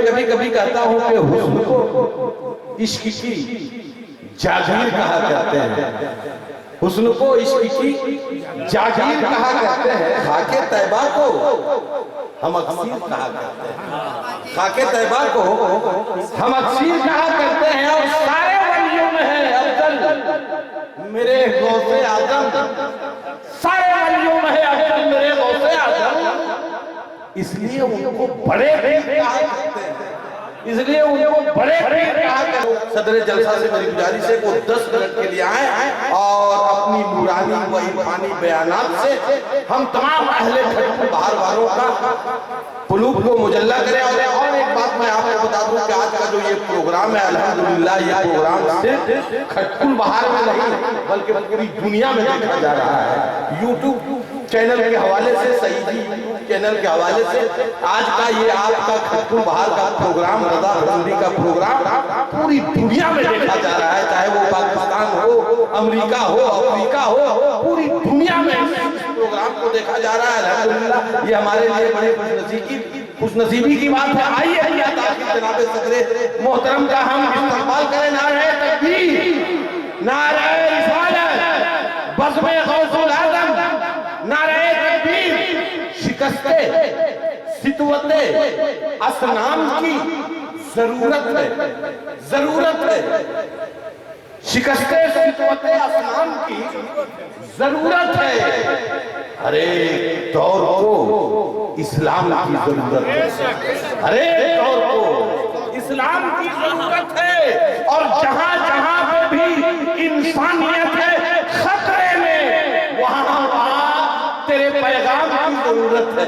कभी कभी कहता हूं कि हुस्न को इश्क की जागीर कहा करते हैं, हुस्न को इश्क की जागीर कहा करते हैं। खाके तैबा को हम अक्सीर कहा करते हैं, खाके तैबा को हम अक्सीर कहा करते हैं। और सारे वलियों में है अफजल मेरे गौसे आजम, सारे वलियों में है अफजल मेरे गौसे आजम, इसलिए उनको बड़े कहा करते हैं, इसलिए उनको बड़े कहा करते हैं। सदर जलसा से मेरी गुजारिश है वो 10 मिनट के लिए आए और अपनी नूरानी व इरफानी बयानात से हम तमाम अहले खटपुर बहार वालों का कुलूब को मुजल्ला करें। और एक बात मैं आपको बता दूं कि आज का जो ये प्रोग्राम है अल्हम्दुलिल्लाह, ये प्रोग्राम सिर्फ खटपुर बहार में नहीं बल्कि पूरी दुनिया में देखा जा रहा है। यूट्यूब चैनल के हवाले से, सईदी चैनल के हवाले से आज का ये आपका खटपुर बहार का प्रोग्राम, रज़ा हजूरी का प्रोग्राम पूरी दुनिया में देखा जा रहा है, चाहे वो पाकिस्तान हो, अमेरिका हो, अफ्रीका हो, पूरी दुनिया में इस प्रोग्राम को देखा जा रहा है। अल्हम्दुलिल्लाह ये हमारे लिए बड़े खुशनसीबी की बात है। आइए अल्लाह ताकि जनाब सदर मोहतरम का हम इस्तेमाल करें। नारे तकबीर, नारे रिसालत, बज़्म गौसुल आज़म, नारे तकबीर। शिकस्ते सितवते असनाम की जरूरत है, जरूरत है। शिकस्ते सितवते असनाम की जरूरत है। हर एक दौर को इस्लाम की जरूरत है, हर एक दौर को इस्लाम की जरूरत है। और जहां जहां पे भी इंसानियत है खतरे में, वहां तेरे पैगाम की जरूरत है।